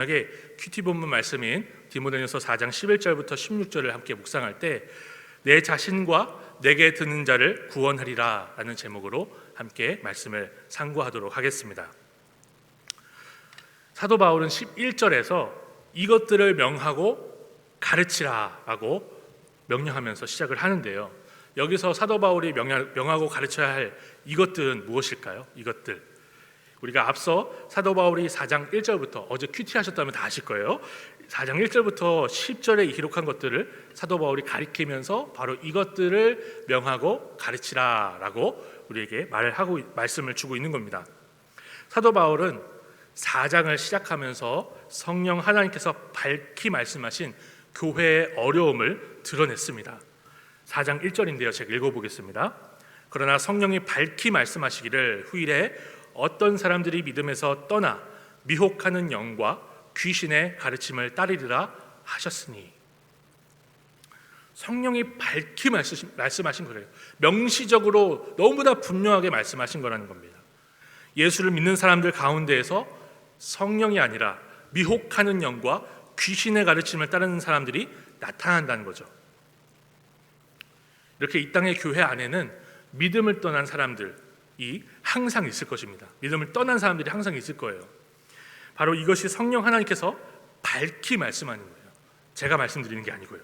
만약에 큐티 본문 말씀인 디모데전서 4장 11절부터 16절을 함께 묵상할 때 내 자신과 내게 드는 자를 구원하리라 라는 제목으로 함께 말씀을 상고하도록 하겠습니다. 사도 바울은 11절에서 이것들을 명하고 가르치라 라고 명령하면서 시작을 하는데요, 여기서 사도 바울이 명하고 가르쳐야 할 이것들은 무엇일까요? 이것들, 우리가 앞서 사도 바울이 4장 1절부터, 어제 큐티 하셨다면 다 아실 거예요, 4장 1절부터 10절에 기록한 것들을 사도 바울이 가리키면서 바로 이것들을 명하고 가르치라 라고 우리에게 말씀을 주고 있는 겁니다. 사도 바울은 4장을 시작하면서 성령 하나님께서 밝히 말씀하신 교회의 어려움을 드러냈습니다. 4장 1절인데요, 제가 읽어보겠습니다. 그러나 성령이 밝히 말씀하시기를 후일에 어떤 사람들이 믿음에서 떠나 미혹하는 영과 귀신의 가르침을 따르리라 하셨으니, 성령이 밝히 말씀하신 거예요. 명시적으로 너무나 분명하게 말씀하신 거라는 겁니다. 예수를 믿는 사람들 가운데에서 성령이 아니라 미혹하는 영과 귀신의 가르침을 따르는 사람들이 나타난다는 거죠. 이렇게 이 땅의 교회 안에는 믿음을 떠난 사람들이 항상 있을 것입니다. 믿음을 떠난 사람들이 항상 있을 거예요. 바로 이것이 성령 하나님께서 밝히 말씀하는 거예요. 제가 말씀드리는 게 아니고요.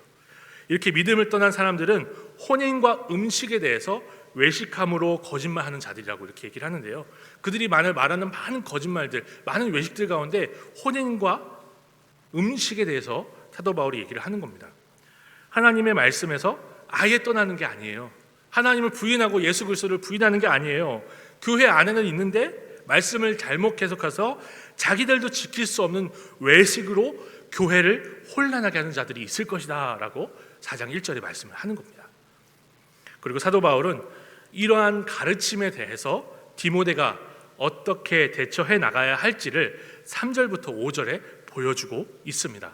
이렇게 믿음을 떠난 사람들은 혼인과 음식에 대해서 외식함으로 거짓말하는 자들이라고 이렇게 얘기를 하는데요, 그들이 말하는 많은 거짓말들, 많은 외식들 가운데 혼인과 음식에 대해서 사도 바울이 얘기를 하는 겁니다. 하나님의 말씀에서 아예 떠나는 게 아니에요. 하나님을 부인하고 예수 그리스도를 부인하는 게 아니에요. 교회 안에는 있는데 말씀을 잘못 해석해서 자기들도 지킬 수 없는 외식으로 교회를 혼란하게 하는 자들이 있을 것이다 라고 4장 1절에 말씀을 하는 겁니다. 그리고 사도 바울은 이러한 가르침에 대해서 디모데가 어떻게 대처해 나가야 할지를 3절부터 5절에 보여주고 있습니다.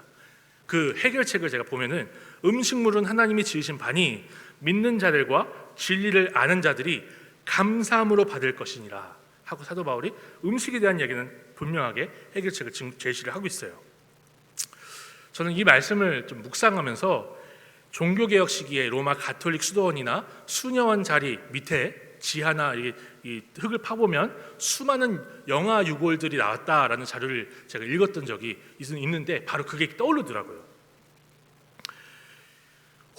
그 해결책을 제가 보면은, 음식물은 하나님이 지으신 바니 믿는 자들과 진리를 아는 자들이 감사함으로 받을 것이니라 하고 사도 바울이 음식에 대한 얘기는 분명하게 해결책을 제시를 하고 있어요. 저는 이 말씀을 좀 묵상하면서 종교개혁 시기에 로마 가톨릭 수도원이나 수녀원 자리 밑에 지하나 이 흙을 파보면 수많은 영아 유골들이 나왔다라는 자료를 제가 읽었던 적이 있는데 바로 그게 떠오르더라고요.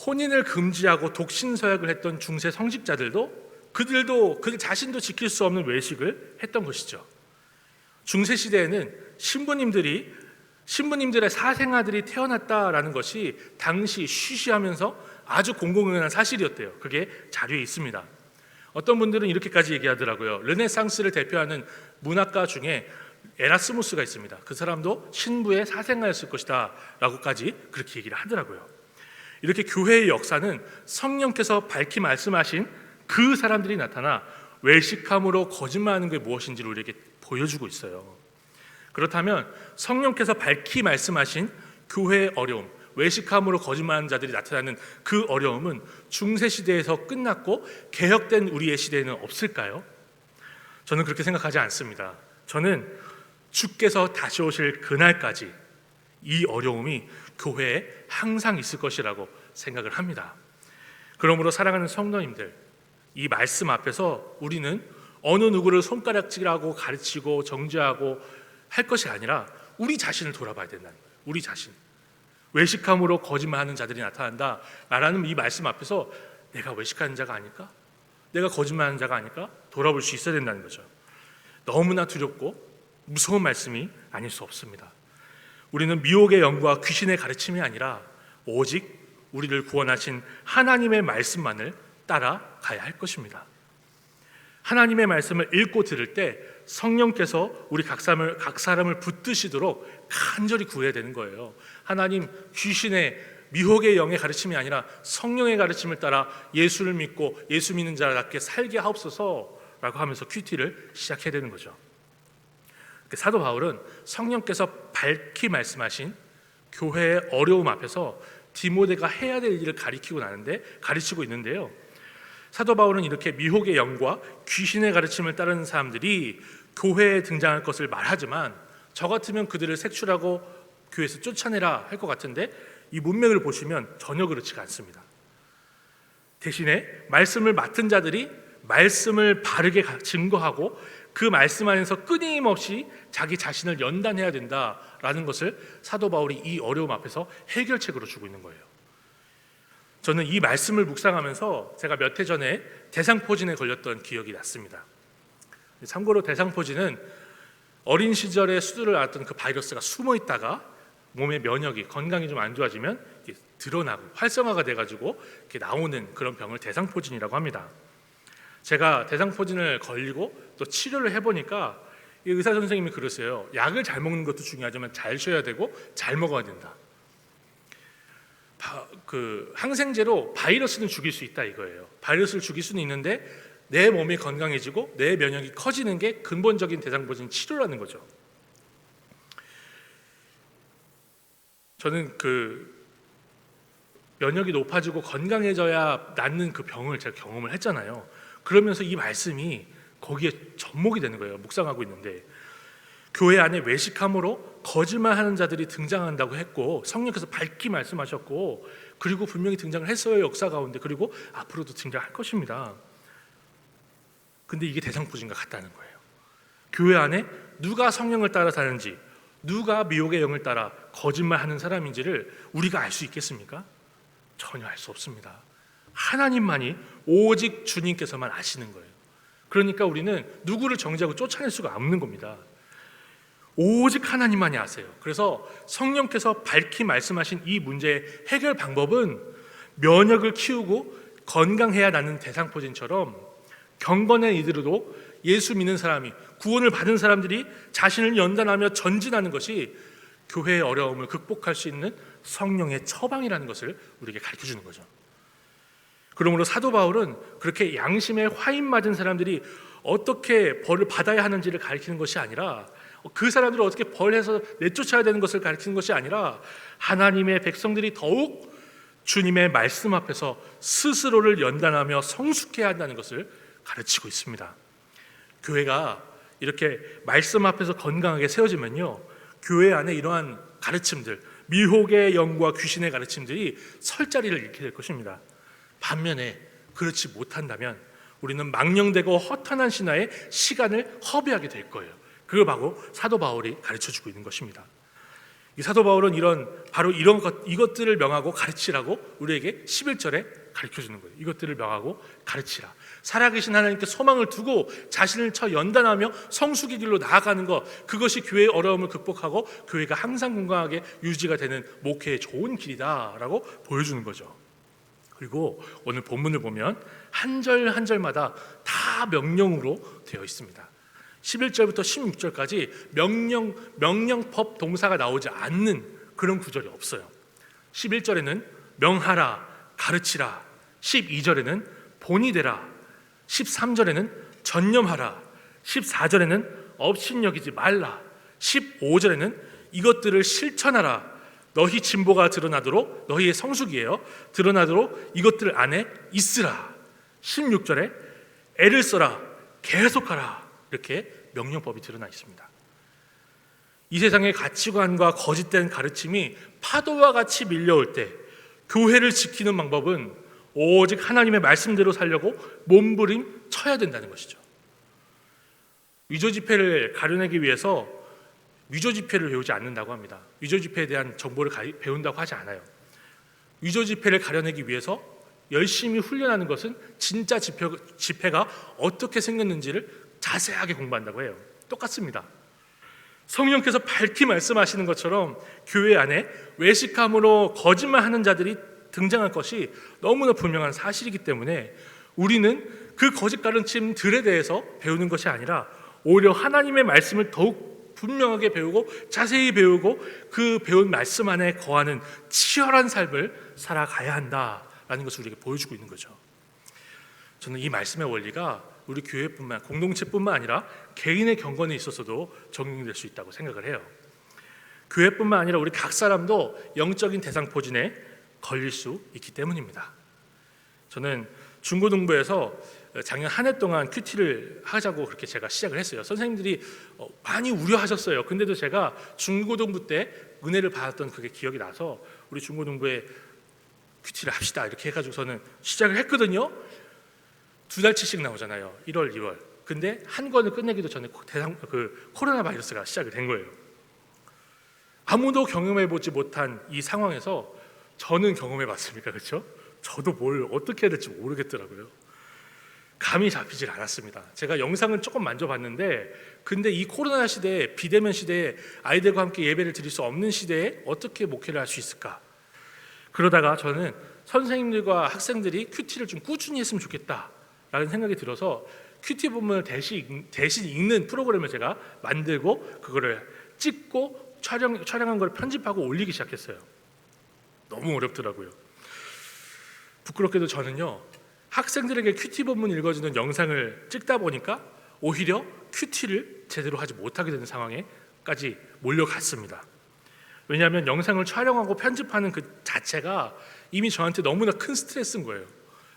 혼인을 금지하고 독신서약을 했던 중세 성직자들도 그들 자신도 지킬 수 없는 외식을 했던 것이죠. 중세 시대에는 신부님들의 사생아들이 태어났다라는 것이 당시 쉬쉬하면서 아주 공공연한 사실이었대요. 그게 자료에 있습니다. 어떤 분들은 이렇게까지 얘기하더라고요. 르네상스를 대표하는 문학가 중에 에라스무스가 있습니다. 그 사람도 신부의 사생아였을 것이다 라고까지 그렇게 얘기를 하더라고요. 이렇게 교회의 역사는 성령께서 밝히 말씀하신 그 사람들이 나타나 외식함으로 거짓말하는 게 무엇인지를 우리에게 보여주고 있어요. 그렇다면 성령께서 밝히 말씀하신 교회의 어려움, 외식함으로 거짓말하는 자들이 나타나는 그 어려움은 중세시대에서 끝났고 개혁된 우리의 시대에는 없을까요? 저는 그렇게 생각하지 않습니다. 저는 주께서 다시 오실 그날까지 이 어려움이 교회에 항상 있을 것이라고 생각을 합니다. 그러므로 사랑하는 성도님들, 이 말씀 앞에서 우리는 어느 누구를 손가락질하고 가르치고 정죄하고 할 것이 아니라 우리 자신을 돌아봐야 된다는 거예요. 우리 자신. 외식함으로 거짓말하는 자들이 나타난다라는 이 말씀 앞에서 내가 외식하는 자가 아닐까? 내가 거짓말하는 자가 아닐까? 돌아볼 수 있어야 된다는 거죠. 너무나 두렵고 무서운 말씀이 아닐 수 없습니다. 우리는 미혹의 영과 귀신의 가르침이 아니라 오직 우리를 구원하신 하나님의 말씀만을 따라가야 할 것입니다. 하나님의 말씀을 읽고 들을 때 성령께서 우리 각 사람을 붙드시도록 간절히 구해야 되는 거예요. 하나님, 귀신의 미혹의 영의 가르침이 아니라 성령의 가르침을 따라 예수를 믿고 예수 믿는 자답게 살게 하옵소서라고 하면서 큐티를 시작해야 되는 거죠. 사도 바울은 성령께서 밝히 말씀하신 교회의 어려움 앞에서 디모데가 해야 될 일을 가르치고 있는데요, 사도 바울은 이렇게 미혹의 영과 귀신의 가르침을 따르는 사람들이 교회에 등장할 것을 말하지만 저 같으면 그들을 색출하고 교회에서 쫓아내라 할 것 같은데 이 문맥을 보시면 전혀 그렇지가 않습니다. 대신에 말씀을 맡은 자들이 말씀을 바르게 증거하고 그 말씀 안에서 끊임없이 자기 자신을 연단해야 된다라는 것을 사도 바울이 이 어려움 앞에서 해결책으로 주고 있는 거예요. 저는 이 말씀을 묵상하면서 제가 몇 해 전에 대상포진에 걸렸던 기억이 났습니다. 참고로 대상포진은 어린 시절에 수두를 앓았던 그 바이러스가 숨어 있다가 몸의 면역이 건강이 좀 안 좋아지면 드러나고 활성화가 돼가지고 이렇게 나오는 그런 병을 대상포진이라고 합니다. 제가 대상포진을 걸리고 또 치료를 해보니까 의사 선생님이 그러세요. 약을 잘 먹는 것도 중요하지만 잘 쉬어야 되고 잘 먹어야 된다. 그 항생제로 바이러스는 죽일 수 있다 이거예요. 바이러스를 죽일 수는 있는데 내 몸이 건강해지고 내 면역이 커지는 게 근본적인 대상포진 치료라는 거죠. 저는 그 면역이 높아지고 건강해져야 낫는 그 병을 제가 경험을 했잖아요. 그러면서 이 말씀이 거기에 접목이 되는 거예요. 묵상하고 있는데 교회 안에 외식함으로 거짓말하는 자들이 등장한다고 했고 성령께서 밝히 말씀하셨고 그리고 분명히 등장을 했어요. 역사 가운데. 그리고 앞으로도 등장할 것입니다. 근데 이게 대상포진과 같다는 거예요. 교회 안에 누가 성령을 따라 사는지 누가 미혹의 영을 따라 거짓말하는 사람인지를 우리가 알 수 있겠습니까? 전혀 알 수 없습니다. 하나님만이 오직 주님께서만 아시는 거예요. 그러니까 우리는 누구를 정죄하고 쫓아낼 수가 없는 겁니다. 오직 하나님만이 아세요. 그래서 성령께서 밝히 말씀하신 이 문제의 해결 방법은 면역을 키우고 건강해야 나는 대상포진처럼 경건한 이들도 예수 믿는 사람이 구원을 받은 사람들이 자신을 연단하며 전진하는 것이 교회의 어려움을 극복할 수 있는 성령의 처방이라는 것을 우리에게 가르쳐주는 거죠. 그러므로 사도 바울은 그렇게 양심에 화인 맞은 사람들이 어떻게 벌을 받아야 하는지를 가르치는 것이 아니라 그 사람들을 어떻게 벌해서 내쫓아야 되는 것을 가르치는 것이 아니라 하나님의 백성들이 더욱 주님의 말씀 앞에서 스스로를 연단하며 성숙해야 한다는 것을 가르치고 있습니다. 교회가 이렇게 말씀 앞에서 건강하게 세워지면요, 교회 안에 이러한 가르침들, 미혹의 영과 귀신의 가르침들이 설 자리를 잃게 될 것입니다. 반면에 그렇지 못한다면 우리는 망령되고 허탄한 신화에 시간을 허비하게 될 거예요. 그걸 바로 사도 바울이 가르쳐주고 있는 것입니다. 이 사도 바울은 바로 이것들을 명하고 가르치라고 우리에게 11절에 가르쳐주는 거예요. 이것들을 명하고 가르치라. 살아계신 하나님께 소망을 두고 자신을 연단하며 성숙의 길로 나아가는 것, 그것이 교회의 어려움을 극복하고 교회가 항상 건강하게 유지가 되는 목회의 좋은 길이다라고 보여주는 거죠. 그리고 오늘 본문을 보면 한 절 한 절마다 다 명령으로 되어 있습니다. 11절부터 16절까지 명령법 동사가 나오지 않는 그런 구절이 없어요. 11절에는 명하라, 가르치라, 12절에는 본이 되라, 13절에는 전념하라, 14절에는 업신여기지 말라, 15절에는 이것들을 실천하라, 너희 진보가 드러나도록, 너희의 성숙이에요, 드러나도록 이것들 안에 있으라, 16절에 애를 써라, 계속하라, 이렇게 명령법이 드러나 있습니다. 이 세상의 가치관과 거짓된 가르침이 파도와 같이 밀려올 때 교회를 지키는 방법은 오직 하나님의 말씀대로 살려고 몸부림 쳐야 된다는 것이죠. 위조 지폐를 가려내기 위해서 위조 지폐를 배우지 않는다고 합니다. 위조 지폐에 대한 정보를 배운다고 하지 않아요. 위조 지폐를 가려내기 위해서 열심히 훈련하는 것은 진짜 지폐가 어떻게 생겼는지를 자세하게 공부한다고 해요. 똑같습니다. 성령께서 밝히 말씀하시는 것처럼 교회 안에 외식함으로 거짓말하는 자들이 등장할 것이 너무나 분명한 사실이기 때문에 우리는 그 거짓 가르침들에 대해서 배우는 것이 아니라 오히려 하나님의 말씀을 더욱 분명하게 배우고 자세히 배우고 그 배운 말씀 안에 거하는 치열한 삶을 살아가야 한다라는 것을 우리에게 보여주고 있는 거죠. 저는 이 말씀의 원리가 우리 교회뿐만, 공동체뿐만 아니라 개인의 경건에 있어서도 적용될 수 있다고 생각을 해요. 교회뿐만 아니라 우리 각 사람도 영적인 대상포진에 걸릴 수 있기 때문입니다. 저는 중고등부에서 작년 한 해 동안 큐티를 하자고 그렇게 제가 시작을 했어요. 선생님들이 많이 우려하셨어요. 근데도 제가 중고등부 때 은혜를 받았던 그게 기억이 나서 우리 중고등부에 큐티를 합시다 이렇게 해가지고서는 시작을 했거든요. 2달치씩 나오잖아요. 1월, 2월. 근데 한 권을 끝내기도 전에 코로나 바이러스가 시작이 된 거예요. 아무도 경험해보지 못한 이 상황에서 저는 경험해봤습니까? 그렇죠? 저도 뭘 어떻게 해야 될지 모르겠더라고요. 감이 잡히질 않았습니다. 제가 영상을 조금 만져봤는데 근데 이 코로나 시대에 비대면 시대에 아이들과 함께 예배를 드릴 수 없는 시대에 어떻게 목회를 할 수 있을까? 그러다가 저는 선생님들과 학생들이 큐티를 좀 꾸준히 했으면 좋겠다라는 생각이 들어서 큐티 본문을 대신 읽는 프로그램을 제가 만들고 그거를 찍고 촬영한 걸 편집하고 올리기 시작했어요. 너무 어렵더라고요. 부끄럽게도 저는요 학생들에게 큐티 본문 읽어주는 영상을 찍다 보니까 오히려 큐티를 제대로 하지 못하게 되는 상황에까지 몰려갔습니다. 왜냐하면 영상을 촬영하고 편집하는 그 자체가 이미 저한테 너무나 큰 스트레스인 거예요.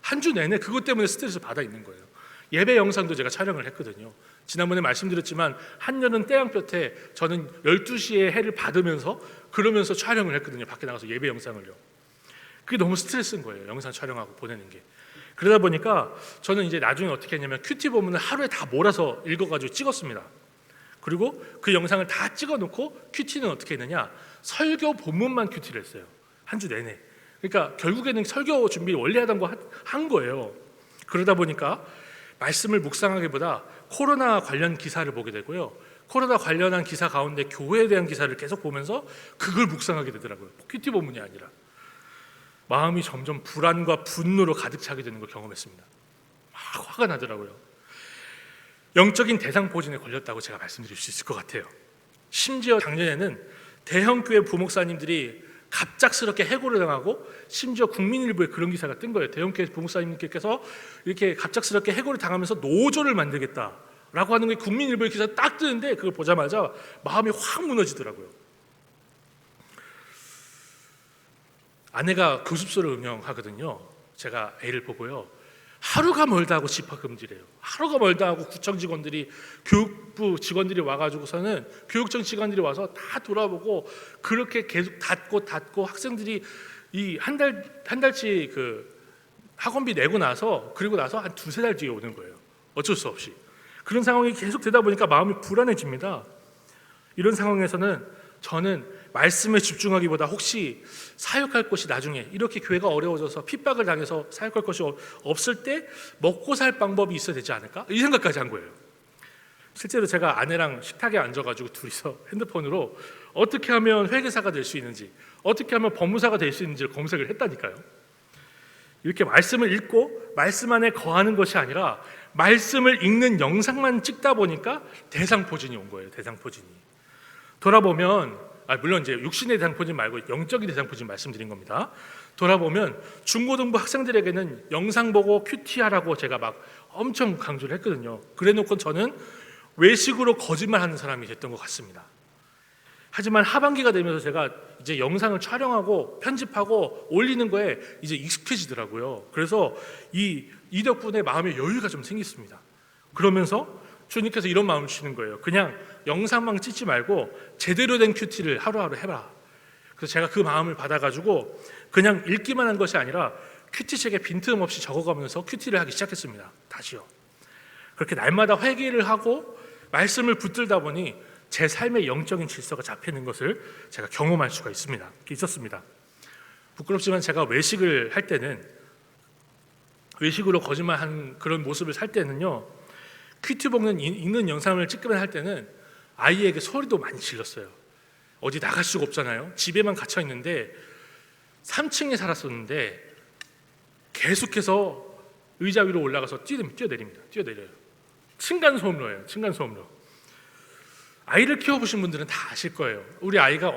한 주 내내 그것 때문에 스트레스를 받아 있는 거예요. 예배 영상도 제가 촬영을 했거든요. 지난번에 말씀드렸지만 한여름 태양볕에 저는 12시에 해를 받으면서 그러면서 촬영을 했거든요. 밖에 나가서 예배 영상을요. 그게 너무 스트레스인 거예요. 영상 촬영하고 보내는 게. 그러다 보니까 저는 이제 나중에 어떻게 했냐면 큐티 본문을 하루에 다 몰아서 읽어가지고 찍었습니다. 그리고 그 영상을 다 찍어놓고 큐티는 어떻게 했느냐, 설교 본문만 큐티를 했어요. 한 주 내내. 그러니까 결국에는 설교 준비를 원래 하던 거 한 거예요. 그러다 보니까 말씀을 묵상하기보다 코로나 관련 기사를 보게 되고요. 코로나 관련한 기사 가운데 교회에 대한 기사를 계속 보면서 그걸 묵상하게 되더라고요. 큐티 본문이 아니라. 마음이 점점 불안과 분노로 가득 차게 되는 걸 경험했습니다. 막 화가 나더라고요. 영적인 대상포진에 걸렸다고 제가 말씀드릴 수 있을 것 같아요. 심지어 작년에는 대형교회 부목사님들이 갑작스럽게 해고를 당하고 심지어 국민일보에 그런 기사가 뜬 거예요. 대형교회 부목사님께서 이렇게 갑작스럽게 해고를 당하면서 노조를 만들겠다라고 하는 게 국민일보에 기사 딱 뜨는데 그걸 보자마자 마음이 확 무너지더라고요. 아내가 교습소를 운영하거든요. 제가 애를 보고요. 하루가 멀다 하고 집합금지래요. 하루가 멀다 하고 구청 직원들이 교육부 직원들이 와가지고서는 교육청 직원들이 와서 다 돌아보고 그렇게 계속 닫고 학생들이 이 한 달치 그 학원비 내고 나서 그리고 나서 한 2-3달 뒤에 오는 거예요. 어쩔 수 없이. 그런 상황이 계속 되다 보니까 마음이 불안해집니다. 이런 상황에서는 저는 말씀에 집중하기보다 혹시 사역할 것이 나중에 이렇게 교회가 어려워져서 핍박을 당해서 사역할 것이 없을 때 먹고 살 방법이 있어야 되지 않을까? 이 생각까지 한 거예요. 실제로 제가 아내랑 식탁에 앉아가지고 둘이서 핸드폰으로 어떻게 하면 회계사가 될 수 있는지, 어떻게 하면 법무사가 될 수 있는지를 검색을 했다니까요. 이렇게 말씀을 읽고 말씀 안에 거하는 것이 아니라 말씀을 읽는 영상만 찍다 보니까 대상포진이 온 거예요. 대상포진이. 돌아보면 물론 이제 육신의 대상포진 말고 영적인 대상포진 말씀드린 겁니다. 돌아보면 중고등부 학생들에게는 영상 보고 큐티하라고 제가 막 엄청 강조를 했거든요. 그래놓고 저는 외식으로 거짓말하는 사람이 됐던 것 같습니다. 하지만 하반기가 되면서 제가 이제 영상을 촬영하고 편집하고 올리는 거에 이제 익숙해지더라고요. 그래서 이 덕분에 마음의 여유가 좀 생겼습니다. 그러면서 주님께서 이런 마음을 주시는 거예요. 그냥 영상만 찍지 말고 제대로 된 큐티를 하루하루 해봐. 그래서 제가 그 마음을 받아가지고 그냥 읽기만 한 것이 아니라 큐티책에 빈틈없이 적어가면서 큐티를 하기 시작했습니다. 다시요. 그렇게 날마다 회개를 하고 말씀을 붙들다 보니 제 삶의 영적인 질서가 잡히는 것을 제가 경험할 수가 있었습니다. 부끄럽지만 제가 외식을 할 때는, 외식으로 거짓말한 그런 모습을 살 때는요, 큐티 읽는 영상을 찍기만 할 때는 아이에게 소리도 많이 질렀어요. 어디 나갈 수가 없잖아요. 집에만 갇혀 있는데 3층에 살았었는데 계속해서 의자 위로 올라가서 뛰어내려요. 층간소음로예요. 층간소음로. 아이를 키워보신 분들은 다 아실 거예요. 우리 아이가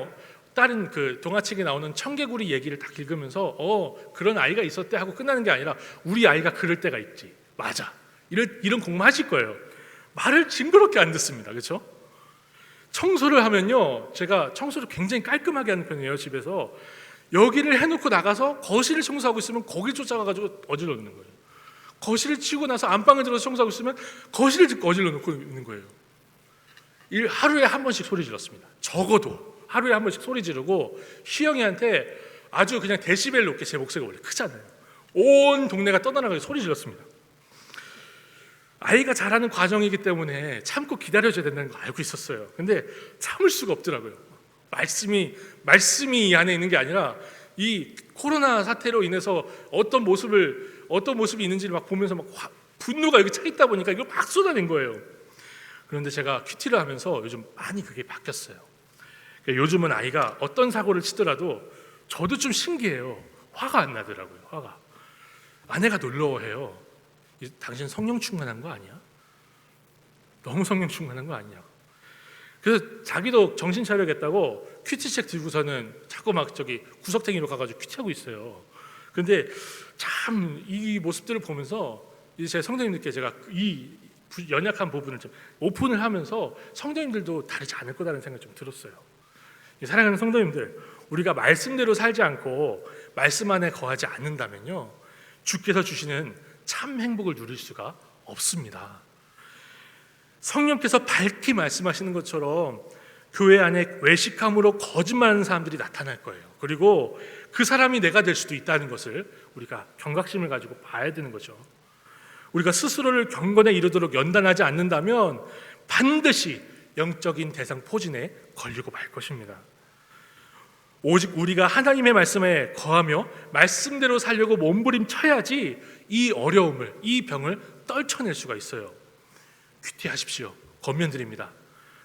다른 그 동화책에 나오는 청개구리 얘기를 딱 읽으면서 그런 아이가 있었대 하고 끝나는 게 아니라 우리 아이가 그럴 때가 있지. 맞아. 이런 공부하실 거예요. 말을 징그럽게 안 듣습니다. 그렇죠? 청소를 하면요, 제가 청소를 굉장히 깔끔하게 하는 편이에요. 집에서 여기를 해놓고 나가서 거실을 청소하고 있으면 거기 쫓아가가지고 어지럽는 거예요. 거실을 치우고 나서 안방에 들어서 청소하고 있으면 거실을 어질러 놓고 있는 거예요. 하루에 한 번씩 소리 질렀습니다. 적어도 하루에 한 번씩 소리 지르고 희영이한테 아주 그냥 데시벨 높게, 제 목소리가 원래 크잖아요, 온 동네가 떠나가지고 소리 질렀습니다. 아이가 자라는 과정이기 때문에 참고 기다려줘야 된다는 거 알고 있었어요. 근데 참을 수가 없더라고요. 말씀이 이 안에 있는 게 아니라 이 코로나 사태로 인해서 어떤 모습이 있는지를 막 보면서 막 분노가 여기 차 있다 보니까 이걸 막 쏟아낸 거예요. 그런데 제가 큐티를 하면서 요즘 많이 그게 바뀌었어요. 그러니까 요즘은 아이가 어떤 사고를 치더라도 저도 좀 신기해요. 화가 안 나더라고요. 화가. 아내가 놀라워해요. 당신 성령 충만한 거 아니야? 너무 성령 충만한 거 아니야? 그래서 자기도 정신 차려야겠다고 큐티책 들고서는 자꾸 막 저기 구석탱이로 가가지고 큐티하고 있어요. 그런데 참 이 모습들을 보면서 이제 제 성도님들께 제가 이 연약한 부분을 좀 오픈을 하면서 성도님들도 다르지 않을 거라는 생각이 좀 들었어요. 사랑하는 성도님들, 우리가 말씀대로 살지 않고 말씀 안에 거하지 않는다면요, 주께서 주시는 참 행복을 누릴 수가 없습니다. 성령께서 밝히 말씀하시는 것처럼 교회 안에 외식함으로 거짓말하는 사람들이 나타날 거예요. 그리고 그 사람이 내가 될 수도 있다는 것을 우리가 경각심을 가지고 봐야 되는 거죠. 우리가 스스로를 경건에 이르도록 연단하지 않는다면 반드시 영적인 대상 포진에 걸리고 말 것입니다. 오직 우리가 하나님의 말씀에 거하며 말씀대로 살려고 몸부림쳐야지 이 어려움을, 이 병을 떨쳐낼 수가 있어요. 큐티하십시오. 권면드립니다.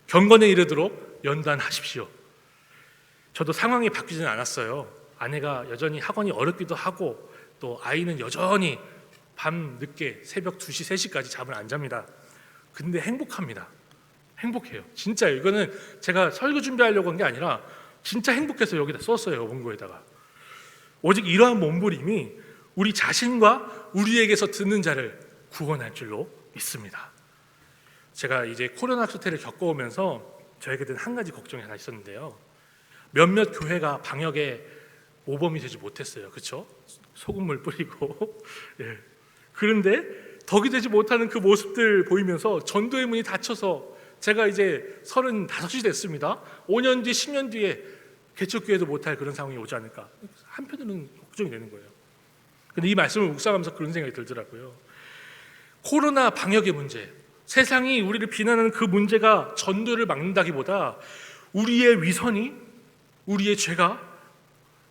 경건에 이르도록 연단하십시오. 저도 상황이 바뀌지는 않았어요. 아내가 여전히 학원이 어렵기도 하고 또 아이는 여전히 밤 늦게 새벽 2시, 3시까지 잠을 안 잡니다. 근데 행복합니다. 행복해요. 진짜요. 이거는 제가 설교 준비하려고 한 게 아니라 진짜 행복해서 여기다 썼어요. 원고에다가. 오직 이러한 몸부림이 우리 자신과 우리에게서 듣는 자를 구원할 줄로 믿습니다. 제가 이제 코로나 사태를 겪어오면서 저에게 든 한 가지 걱정이 하나 있었는데요. 몇몇 교회가 방역에 모범이 되지 못했어요. 그렇죠? 소금물 뿌리고 예. 그런데 덕이 되지 못하는 그 모습들 보이면서 전도의 문이 닫혀서 제가 이제 35이 됐습니다. 5년 뒤, 10년 뒤에 개척교회도 못할 그런 상황이 오지 않을까. 한편으로는 걱정이 되는 거예요. 근데 이 말씀을 묵상하면서 그런 생각이 들더라고요. 코로나 방역의 문제, 세상이 우리를 비난하는 그 문제가 전도를 막는다기보다 우리의 위선이, 우리의 죄가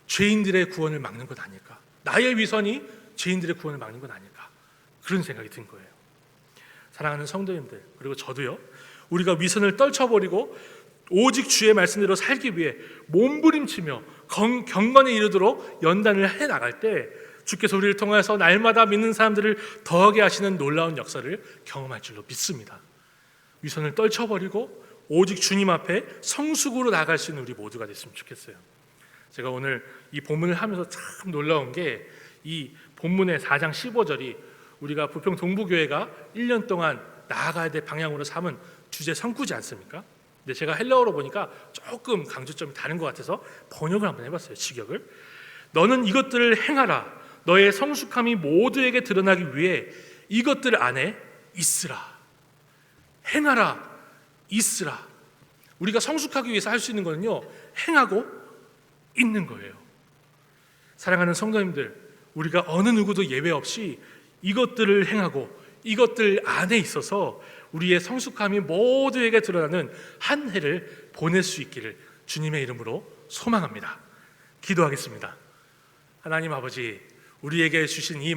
죄인들의 구원을 막는 것 아닐까. 나의 위선이 죄인들의 구원을 막는 것 아닐까. 그런 생각이 든 거예요. 사랑하는 성도님들, 그리고 저도요, 우리가 위선을 떨쳐버리고 오직 주의 말씀대로 살기 위해 몸부림치며 경건에 이르도록 연단을 해나갈 때 주께서 우리를 통해서 날마다 믿는 사람들을 더하게 하시는 놀라운 역사를 경험할 줄로 믿습니다. 위선을 떨쳐버리고 오직 주님 앞에 성숙으로 나아갈 수 있는 우리 모두가 됐으면 좋겠어요. 제가 오늘 이 본문을 하면서 참 놀라운 게 이 본문의 4장 15절이 우리가 부평 동부교회가 1년 동안 나아가야 될 방향으로 삼은 주제 성구지 않습니까? 근데 제가 헬라어로 보니까 조금 강조점이 다른 것 같아서 번역을 한번 해봤어요. 직역을. 너는 이것들을 행하라. 너의 성숙함이 모두에게 드러나기 위해 이것들 안에 있으라. 행하라. 있으라. 우리가 성숙하기 위해서 할 수 있는 거는요, 행하고 있는 거예요. 사랑하는 성도님들, 우리가 어느 누구도 예외 없이 이것들을 행하고 이것들 안에 있어서 우리의 성숙함이 모두에게 드러나는 한 해를 보낼 수 있기를 주님의 이름으로 소망합니다. 기도하겠습니다. 하나님 아버지, 우리에게 주신 이